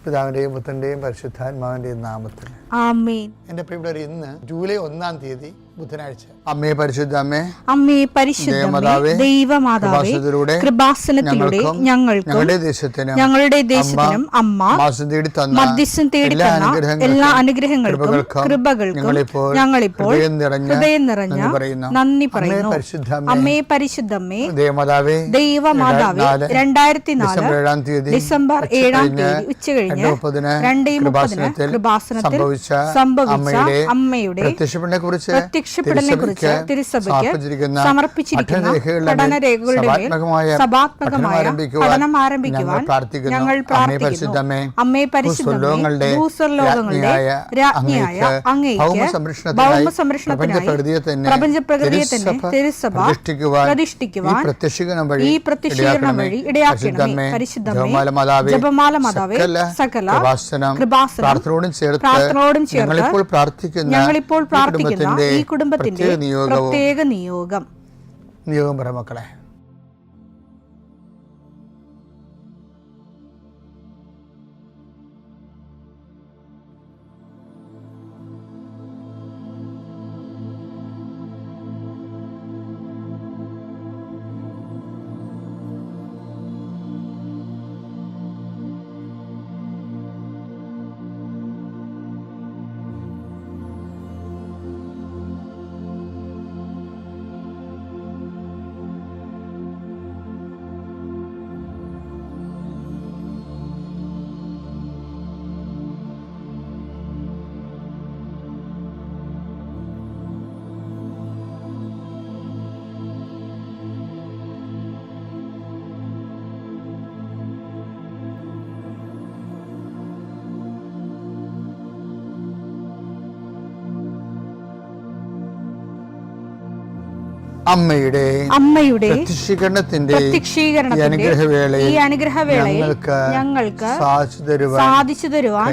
പിതാവിന്റെയും പുത്രന്റെയും പരിശുദ്ധാത്മാവിന്റെയും നാമത്തിൽ ആമേൻ. എന്റെ പ്രിയപ്പെട്ടവർ, ഇന്ന് ജൂലൈ 1-ാം തീയതി ബുധനാഴ്ച. അമ്മേ പരിശുദ്ധ അമ്മേ, അമ്മേ പരിശുദ്ധ ദൈവമാതാവേ, കൃപാസനത്തിലൂടെ ഞങ്ങൾക്കും ഞങ്ങളുടെ ദേശത്തിനും അമ്മ മധ്യസ്ഥം തേടി തന്ന എല്ലാ അനുഗ്രഹങ്ങൾക്കും കൃപകൾക്കും ഞങ്ങളിപ്പോൾ ഹൃദയം നിറഞ്ഞ നന്ദി പറയുന്നു. അമ്മേ പരിശുദ്ധമ്മേ, ദൈവമാതാവേ, 2004 ഡിസംബർ 7-ാം തീയതി ഉച്ചകഴിഞ്ഞ് 2:30 കൃപാസനത്തിൽ സംഭവിച്ച അമ്മയുടെ പ്രത്യക്ഷപ്പെടലിനെ കുറിച്ച് തിരുസഭയ്ക്ക് സമർപ്പിച്ചിരിക്കുന്ന പഠനരേഖകളുടെ മേൽ സഭാത്മകമായ പഠനം ആരംഭിക്കുവാൻ ഞങ്ങൾ പ്രാർത്ഥിക്കുന്നു. അമ്മേ പരിശുദ്ധമേ, ഭൂസ്വർലോകങ്ങളുടെ രാജ്ഞിയായ അങ്ങേയ്ക്ക് ഭൗമസംരക്ഷണത്തിനായി പ്രപഞ്ചപ്രകൃതിയെ തന്നെ തിരുസഭ പ്രതിഷ്ഠിക്കുവാൻ ഈ പ്രത്യക്ഷീകരണം വഴി ഇടയാക്കണമേ. പരിശുദ്ധമേ, ജപമാല മാതാവേ, സകല കൃപാസനം പ്രാർത്ഥനയോടും ചേർത്ത് ഞങ്ങളിപ്പോൾ പ്രാർത്ഥിക്കുന്ന ഈ കുടുംബത്തിന്റെ പ്രത്യേക നിയോഗം പറ മക്കളെ. അമ്മയുടെ പ്രത്യക്ഷീകരണത്തിന്റെ ഈ അനുഗ്രഹവേളയിൽ ഞങ്ങൾക്ക് സാധിച്ചു തരുവാൻ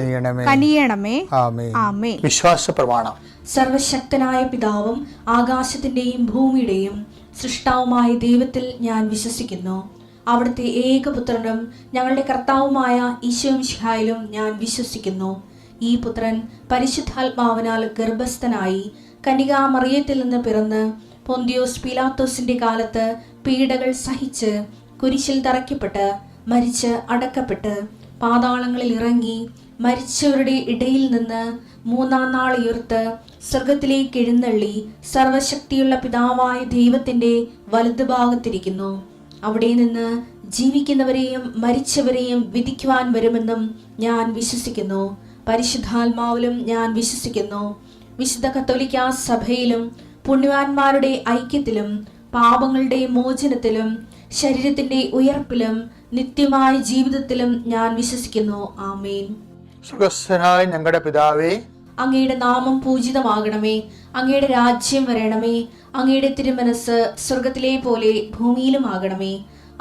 കനിയണമേ. ആമേൻ. വിശ്വാസ പ്രമാണം. സർവശക്തനായ പിതാവും ആകാശത്തിന്റെയും ഭൂമിയുടെയും സൃഷ്ടാവുമായ ദൈവത്തിൽ ഞാൻ വിശ്വസിക്കുന്നു. അവിടുത്തെ ഏകപുത്രനും ഞങ്ങളുടെ കർത്താവുമായ ഈശോ മിശിഹായിലും ഞാൻ വിശ്വസിക്കുന്നു. ഈ പുത്രൻ പരിശുദ്ധാത്മാവിനാൽ ഗർഭസ്ഥനായി കന്യകാമറിയത്തിൽ നിന്ന് പിറന്ന് പൊന്തിയോസ് പീലാത്തോസിന്റെ കാലത്ത് പീഡകൾ സഹിച്ച് കുരിശിൽ തറയ്ക്കപ്പെട്ട് മരിച്ച് അടക്കപ്പെട്ട് പാതാളങ്ങളിൽ ഇറങ്ങി മരിച്ചവരുടെ ഇടയിൽ നിന്ന് 3-ാം നാൾ ഉയർത്ത് സ്വർഗത്തിലേക്ക് എഴുന്നള്ളി സർവശക്തിയുള്ള പിതാവായ ദൈവത്തിന്റെ വലതുഭാഗത്തിരിക്കുന്നു. അവിടെ നിന്ന് ജീവിക്കുന്നവരെയും മരിച്ചവരെയും വിധിക്കുവാൻ വരുമെന്നും ഞാൻ വിശ്വസിക്കുന്നു. പരിശുദ്ധാത്മാവിലും ഞാൻ വിശ്വസിക്കുന്നു. വിശുദ്ധ കത്തോലിക്കാ സഭയിലും പുണ്യവാന്മാരുടെ ഐക്യത്തിലും പാപങ്ങളുടെ മോചനത്തിലും ശരീരത്തിന്റെ ഉയർപ്പിലും നിത്യമായ ജീവിതത്തിലും ഞാൻ വിശ്വസിക്കുന്നു. ആമേൻ. സുഖസ്ഥനായ ഞങ്ങളുടെ പിതാവേ, അങ്ങയുടെ നാമം പൂജിതമാകണമേ. അങ്ങയുടെ രാജ്യം വരണമേ. അങ്ങയുടെ തിരുമനസ് സ്വർഗത്തിലെ പോലെ ഭൂമിയിലും ആകണമേ.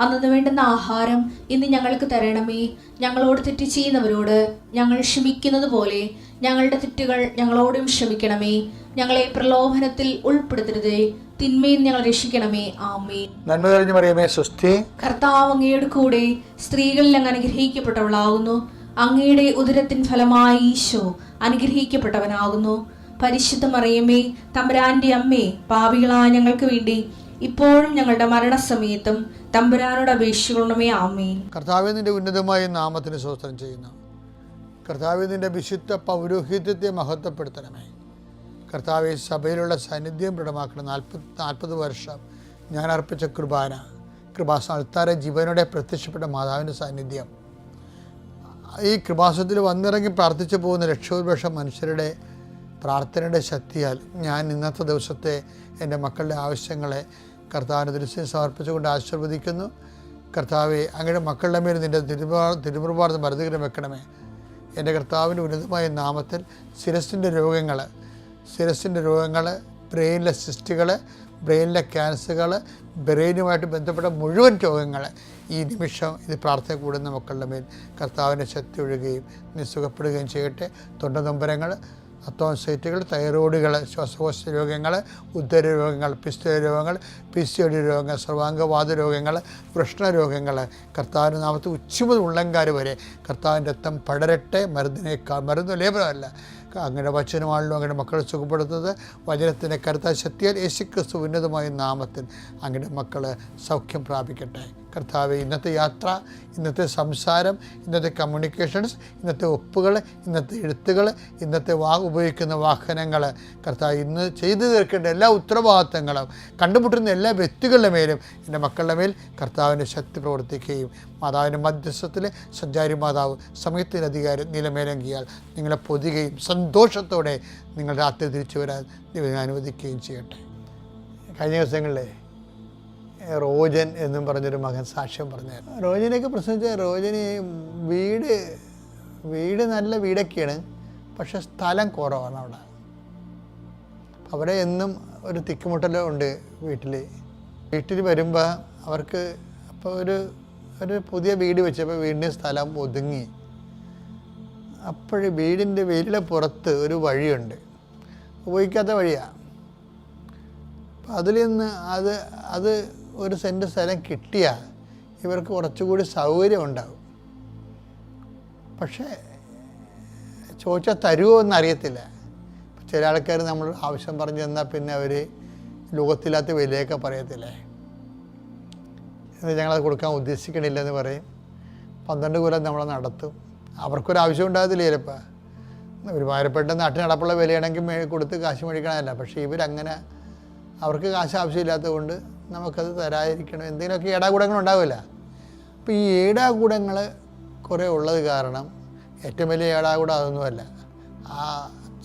അന്നു വേണ്ടുന്ന ആഹാരം ഇന്ന് ഞങ്ങൾക്ക് തരണമേ. ഞങ്ങളോട് തെറ്റ് ചെയ്യുന്നവരോട് ഞങ്ങൾ ക്ഷമിക്കുന്നത് പോലെ ഞങ്ങളുടെ തെറ്റുകൾ ഞങ്ങളോടും ക്ഷമിക്കണമേ. ഞങ്ങളെ പ്രലോഭനത്തിൽ ഉൾപ്പെടുത്തരുതേ, തിന്മയിൽ ഞങ്ങൾ രക്ഷിക്കണമേ. ആമേൻ. നന്മ നിറഞ്ഞ മറിയമേ, സ്വസ്തി. കർത്താവ് അങ്ങയുടെ കൂടെ സ്ത്രീകളിൽ അങ്ങ് അനുഗ്രഹിക്കപ്പെട്ടവളാകുന്നു. അങ്ങയുടെ ഉദരത്തിൻ ഫലമായി ഈശോ അനുഗ്രഹിക്കപ്പെട്ടവനാകുന്നു. പരിശുദ്ധ മറിയമേ, തമ്പുരാന്റെ അമ്മേ, പാപികളായ ഞങ്ങൾക്ക് വേണ്ടി ഇപ്പോഴും ഞങ്ങളുടെ മരണസമയത്തും തമ്പുരാനോട് അപേക്ഷിക്കണമേ. ആമേൻ. കർത്താവേ, നിന്റെ ഉന്നതമായ നാമത്തിന് സ്തോത്രം ചെയ്യുന്നു. കർത്താവേ, നിന്റെ വിശുദ്ധ പൗരോഹിത്യത്തെ മഹത്വപ്പെടുത്തണമേ. കർത്താവെ, സഭയിലുള്ള സാന്നിധ്യം ദൃഢമാക്കണം. 40 വർഷം ഞാൻ അർപ്പിച്ച കൃപാസന ജീവനോടെ പ്രത്യക്ഷപ്പെട്ട മാതാവിൻ്റെ സാന്നിധ്യം, ഈ കൃപാസനത്തിൽ വന്നിറങ്ങി പ്രാർത്ഥിച്ചു പോകുന്ന ലക്ഷോപലക്ഷം മനുഷ്യരുടെ പ്രാർത്ഥനയുടെ ശക്തിയാൽ ഞാൻ ഇന്നത്തെ ദിവസത്തെ എൻ്റെ മക്കളുടെ ആവശ്യങ്ങളെ കർത്താവിൻ്റെ ദൃശ്യം സമർപ്പിച്ചുകൊണ്ട് ആശീർവദിക്കുന്നു. കർത്താവെ, അങ്ങയുടെ മക്കളുടെ മേൽ നിൻ്റെ തിരുമുറുപാട് മരുന്നുകരം വെക്കണമേ. എൻ്റെ കർത്താവിൻ്റെ ഉന്നതമായ നാമത്തിൽ ശിരസിൻ്റെ രോഗങ്ങൾ, ബ്രെയിനിലെ സിസ്റ്റുകൾ, ബ്രെയിനിലെ ക്യാൻസറുകൾ, ബ്രെയിനുമായിട്ട് ബന്ധപ്പെട്ട മുഴുവൻ രോഗങ്ങൾ ഈ നിമിഷം ഇത് പ്രാർത്ഥന കൂടുന്ന മക്കളുടെ മേൽ കർത്താവിൻ്റെ ശക്തി ഒഴുകുകയും നീ സുഖപ്പെടുകയും ചെയ്യട്ടെ. തൊണ്ടനൊമ്പരങ്ങൾ, അത്തോൺസൈറ്റുകൾ, തൈറോയിഡുകൾ, ശ്വാസകോശ രോഗങ്ങൾ, ഉദര രോഗങ്ങൾ, പിസ്ത രോഗങ്ങൾ, PCOD രോഗങ്ങൾ, സർവാംഗവാത രോഗങ്ങൾ, വൃഷ്ണരോഗങ്ങൾ, കർത്താവിൻ്റെ നാമത്തിൽ ഉച്ച മുതൽ ഉള്ളംകാര് വരെ കർത്താവിൻ്റെ രക്തം പടരട്ടെ. മരുന്ന് ലേപനമല്ല, അങ്ങനെ വചനമാണല്ലോ അങ്ങനെ മക്കളെ സുഖപ്പെടുത്തുന്നത്. വചനത്തിൻ്റെ കരുത്താൽ ശക്തിയാൽ യേശുക്രിസ്തു ഉന്നതമായ നാമത്തിൽ അങ്ങനെ മക്കൾ സൗഖ്യം പ്രാപിക്കട്ടെ. കർത്താവെ, ഇന്നത്തെ യാത്ര, ഇന്നത്തെ സംസാരം, ഇന്നത്തെ കമ്മ്യൂണിക്കേഷൻസ്, ഇന്നത്തെ ഒപ്പുകൾ, ഇന്നത്തെ എഴുത്തുകൾ, ഇന്നത്തെ ഉപയോഗിക്കുന്ന വാഹനങ്ങൾ, കർത്താവ് ഇന്ന് ചെയ്തു തീർക്കേണ്ട എല്ലാ ഉത്തരവാദിത്തങ്ങളും കണ്ടുമുട്ടുന്ന എല്ലാ വ്യക്തികളുടെ മേലും എൻ്റെ മക്കളുടെ മേൽ കർത്താവിൻ്റെ ശക്തി പ്രവർത്തിക്കുകയും മാതാവിൻ്റെ മധ്യസ്ഥത്തിൽ സഞ്ചാരി മാതാവ് സമയത്തിൻ്റെ അധികാരം നിലമേലങ്കിയാൽ നിങ്ങളെ പൊതുകയും സന്തോഷത്തോടെ നിങ്ങൾ രാത്രി തിരിച്ചു വരാൻ ദൈവം അനുവദിക്കുകയും ചെയ്യട്ടെ. കഴിഞ്ഞ ദിവസങ്ങളിലെ റോജൻ എന്നും പറഞ്ഞൊരു മകൻ സാക്ഷ്യം പറഞ്ഞായിരുന്നു. റോജനെയൊക്കെ പ്രസംഗിച്ച റോജന് വീട് നല്ല വീടൊക്കെയാണ്, പക്ഷെ സ്ഥലം കുറവാണ് അവിടെ. അവിടെ എന്നും ഒരു തിക്കുമുട്ടലും ഉണ്ട് വീട്ടിൽ വരുമ്പോൾ അവർക്ക് അപ്പോൾ ഒരു പുതിയ വീട് വെച്ചപ്പോൾ വീടിൻ്റെ സ്ഥലം ഒതുങ്ങി. അപ്പോഴ് വീടിൻ്റെ വീടിൻ്റെ പുറത്ത് ഒരു വഴിയുണ്ട്, ഉപയോഗിക്കാത്ത വഴിയാണ്. അപ്പം അതിൽ നിന്ന് അത് 1 സെൻറ്റ് സ്ഥലം കിട്ടിയാൽ ഇവർക്ക് കുറച്ചുകൂടി സൗകര്യം ഉണ്ടാകും. പക്ഷേ ചോദിച്ചാൽ തരുമോ എന്നറിയത്തില്ല. ചില ആൾക്കാർ നമ്മൾ ആവശ്യം പറഞ്ഞു തന്നാൽ പിന്നെ അവർ ലോകത്തില്ലാത്ത വിലയൊക്കെ പറയത്തില്ലേ, ഞങ്ങളത് കൊടുക്കാൻ ഉദ്ദേശിക്കണില്ലെന്ന് പറയും. 12 കൊല്ലം നമ്മളെ നടത്തും. അവർക്കൊരാവശ്യം ഉണ്ടാകത്തില്ല ചിലപ്പോൾ. ഒരു ഭാരപ്പെട്ട നാട്ടിൽ നടപ്പുള്ള വിലയാണെങ്കിൽ കൊടുത്ത് കാശ് മേടിക്കണമല്ല. പക്ഷേ ഇവരങ്ങനെ അവർക്ക് കാശ് ആവശ്യമില്ലാത്തത് കൊണ്ട് നമുക്കത് തരാതിരിക്കണം, എന്തെങ്കിലുമൊക്കെ ഏടാകൂടങ്ങൾ ഉണ്ടാവില്ല. അപ്പോൾ ഈ ഏടാകൂടങ്ങൾ കുറേ ഉള്ളത് കാരണം ഏറ്റവും വലിയ ഏടാകൂടം അതൊന്നുമല്ല. ആ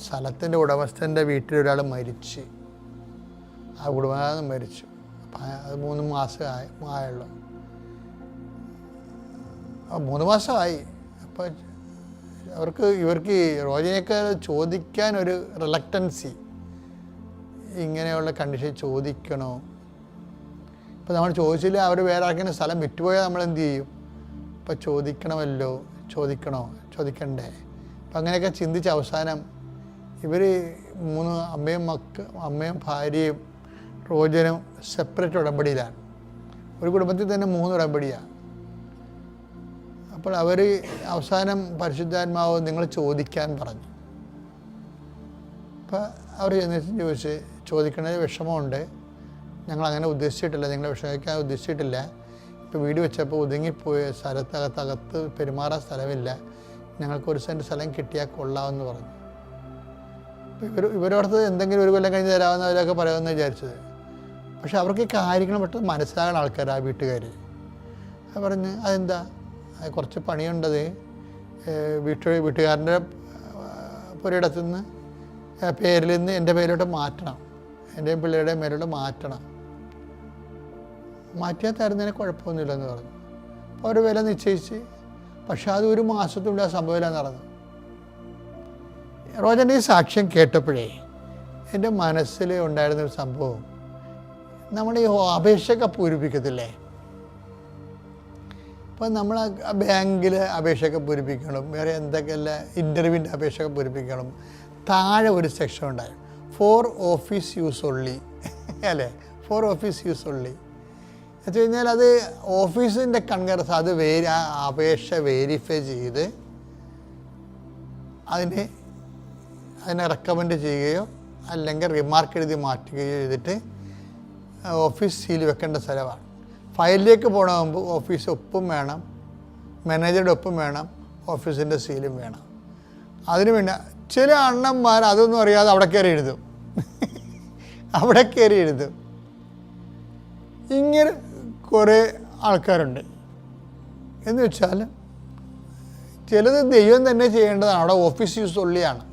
സ്ഥലത്തിൻ്റെ ഉടമസ്ഥൻ്റെ വീട്ടിലൊരാൾ മരിച്ച്, ആ കുടുംബം മരിച്ചു. അപ്പം അത് 3 മാസം ആയുള്ളൂ. 3 മാസമായി. അപ്പോൾ ഇവർക്ക് റോജനെയൊക്കെ ചോദിക്കാൻ ഒരു റിലക്റ്റൻസി, ഇങ്ങനെയുള്ള കണ്ടീഷൻ ചോദിക്കണോ. ഇപ്പോൾ നമ്മൾ ചോദിച്ചില്ല, അവർ വേറെ ആർക്കെങ്കിലും സ്ഥലം വിറ്റുപോയാൽ നമ്മൾ എന്ത് ചെയ്യും? ഇപ്പോൾ ചോദിക്കണ്ടേ. അപ്പം അങ്ങനെയൊക്കെ ചിന്തിച്ച് അവസാനം ഇവർ 3 അമ്മയും ഭാര്യയും റോജനും സെപ്പറേറ്റ് ഉടമ്പടിയിലാണ്. ഒരു കുടുംബത്തിൽ തന്നെ 3 ഉടമ്പടിയാണ്. അപ്പോൾ അവർ അവസാനം പരിശുദ്ധാത്മാവ് നിങ്ങൾ ചോദിക്കാൻ പറഞ്ഞു. അപ്പോൾ അവർ ചോദിച്ച് ചോദിക്കണത് വിഷമമുണ്ട്, ഞങ്ങളങ്ങനെ ഉദ്ദേശിച്ചിട്ടില്ല, നിങ്ങളെ വിഷമിക്കാൻ ഉദ്ദേശിച്ചിട്ടില്ല. ഇപ്പോൾ വീട് വെച്ചപ്പോൾ ഒതുങ്ങിപ്പോയ സ്ഥലത്തകത്ത് പെരുമാറാൻ സ്ഥലമില്ല, ഞങ്ങൾക്ക് 1 സെൻറ്റ് സ്ഥലം കിട്ടിയാൽ കൊള്ളാമെന്ന് പറഞ്ഞു. അപ്പോൾ ഇവരോടത്ത് എന്തെങ്കിലും 1 കൊല്ലം കഴിഞ്ഞ് തരാമെന്നവരൊക്കെ പറയുമെന്ന് വിചാരിച്ചത്. പക്ഷെ അവർക്ക് കാര്യങ്ങൾ പെട്ടെന്ന് മനസ്സിലാകുന്ന ആൾക്കാർ, ആ വീട്ടുകാർ. അത് പറഞ്ഞ് അതെന്താ, കുറച്ച് പണിയുണ്ടത്, വീട്ടുകാരൻ്റെ പുരയിടത്തു നിന്ന് പേരിൽ നിന്ന് എൻ്റെ പേരിലോട്ട് മാറ്റണം, എൻ്റെയും പിള്ളേരുടെയും പേരിലോട്ട് മാറ്റിയാൽ തരുന്നതിന് കുഴപ്പമൊന്നുമില്ലെന്ന് പറഞ്ഞു. അപ്പോൾ അവർ വില നിശ്ചയിച്ച്. പക്ഷെ അത് 1 മാസത്തിനുള്ളിൽ ആ സംഭവമില്ല നടന്നു. റോജൻ്റെ ഈ സാക്ഷ്യം കേട്ടപ്പോഴേ എൻ്റെ മനസ്സിൽ ഉണ്ടായിരുന്നൊരു സംഭവം, നമ്മൾ ഈ അപേക്ഷയൊക്കെ പൂരിപ്പിക്കത്തില്ലേ, അപ്പോൾ നമ്മൾ ബാങ്കിൽ അപേക്ഷയൊക്കെ പൂരിപ്പിക്കണം, വേറെ എന്തൊക്കെയല്ല ഇൻ്റർവ്യൂവിൻ്റെ അപേക്ഷയൊക്കെ പൂരിപ്പിക്കണം. താഴെ ഒരു സെക്ഷൻ ഉണ്ടായി, ഫോർ ഓഫീസ് യൂസ് ഒള്ളി അല്ലേ, ഫോർ ഓഫീസ് യൂസ് ഒള്ളി എന്ന് വെച്ച് കഴിഞ്ഞാൽ അത് ഓഫീസിൻ്റെ കൺകറൻസ്, അത് ആ അപേക്ഷ വെരിഫൈ ചെയ്ത് അതിനെ റെക്കമെൻഡ് ചെയ്യുകയോ അല്ലെങ്കിൽ റിമാർക്ക് എഴുതി മാറ്റുകയോ ചെയ്തിട്ട് ഓഫീസ് സീൽ വെക്കേണ്ട സ്ഥലമാണ്. ഫയലിലേക്ക് പോകണമെങ്കിൽ ഓഫീസ് ഒപ്പും വേണം, മാനേജറുടെ ഒപ്പും വേണം, ഓഫീസിൻ്റെ സീലും വേണം. അതിന് വേണ്ട ചില അണ്ണന്മാർ അതൊന്നും അറിയാതെ അവിടെ കയറി എഴുതും. ഇങ്ങനെ കുറേ ആൾക്കാരുണ്ട്. എന്ന് വെച്ചാൽ ചിലത് ദൈവം തന്നെ ചെയ്യേണ്ടതാണ്, അവിടെ ഓഫീസ് യൂസ് ഉള്ളിയാണ്,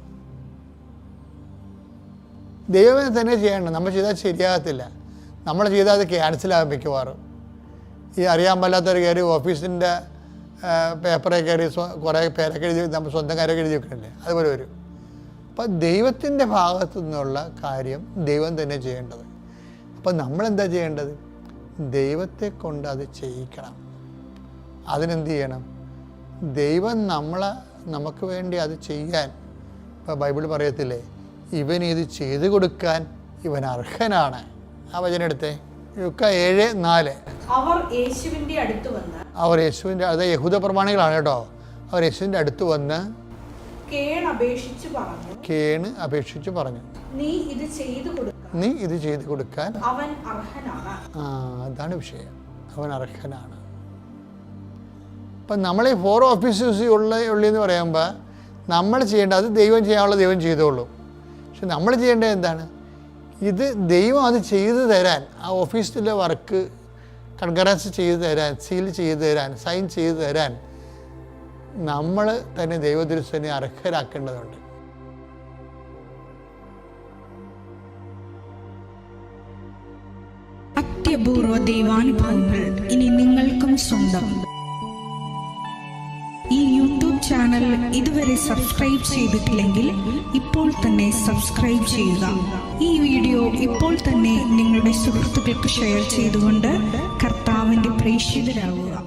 ദൈവം തന്നെ ചെയ്യേണ്ടത്. നമ്മൾ ചെയ്താൽ ശരിയാകത്തില്ല, നമ്മൾ ചെയ്താൽ അത് ക്യാൻസലാകും മിക്കവാറും. ഈ അറിയാൻ പാടില്ലാത്തവർ കയറി ഓഫീസിൻ്റെ പേപ്പറെ കയറി കുറേ പേരൊക്കെ എഴുതി നമ്മൾ സ്വന്തം കാര്യമൊക്കെ എഴുതി വെക്കണില്ലേ, അതുപോലെ വരും. അപ്പം ദൈവത്തിൻ്റെ ഭാഗത്തു നിന്നുള്ള കാര്യം ദൈവം തന്നെ ചെയ്യേണ്ടത്. അപ്പം നമ്മളെന്താ ചെയ്യേണ്ടത്? ദൈവത്തെ കൊണ്ട് അത് ചെയ്യിക്കണം. അതിനെന്ത് ചെയ്യണം? ദൈവം നമുക്ക് വേണ്ടി അത് ചെയ്യാൻ അപ്പോൾ ബൈബിൾ പറയത്തില്ലേ, ഇവൻ ഇത് ചെയ്തു കൊടുക്കാൻ ഇവൻ അർഹനാണ്. ആ വചനം എടുത്തേ, ലൂക്ക 7:4. അവർ യേശുവിൻ്റെ അടുത്ത് വന്ന്, അത് യഹൂദ പ്രമാണികളാണ് കേട്ടോ. അവർ യേശുവിൻ്റെ അടുത്ത് വന്ന് കേണ് അപേക്ഷിച്ചു പറഞ്ഞു, നീ ഇത് ചെയ്തു കൊടുക്കാൻ അവൻ അർഹനാണ്. അതാണ് വിഷയം, അവൻ അർഹനാണ്. അപ്പം നമ്മളെ 4 ഓഫീസേഴ്സ് ഉള്ളെന്ന് പറയുമ്പോൾ നമ്മൾ ചെയ്യേണ്ടത്, അത് ദൈവം ചെയ്യാനുള്ള ദൈവം ചെയ്തോളൂ. പക്ഷെ നമ്മൾ ചെയ്യേണ്ടത് എന്താണ്? ഇത് ദൈവം അത് ചെയ്തു തരാൻ, ആ ഓഫീസിലെ വർക്ക് കൺകറൻസ് ചെയ്തു തരാൻ, സീൽ ചെയ്തു തരാൻ, സൈൻ ചെയ്തു തരാൻ നമ്മൾ തന്നെ ദൈവദൃശ്യനെ അർഹരാക്കേണ്ടതുണ്ട്. അത്യപൂർവ ദൈവാനുഭവങ്ങൾ ഇനി നിങ്ങൾക്കും സ്വന്തം. ഈ യൂട്യൂബ് ചാനൽ ഇതുവരെ സബ്സ്ക്രൈബ് ചെയ്തിട്ടില്ലെങ്കിൽ ഇപ്പോൾ തന്നെ സബ്സ്ക്രൈബ് ചെയ്യുക. ഈ വീഡിയോ ഇപ്പോൾ തന്നെ നിങ്ങളുടെ സുഹൃത്തുക്കൾക്ക് ഷെയർ ചെയ്തുകൊണ്ട് കർത്താവിൻ്റെ പ്രേക്ഷിതരാകുക.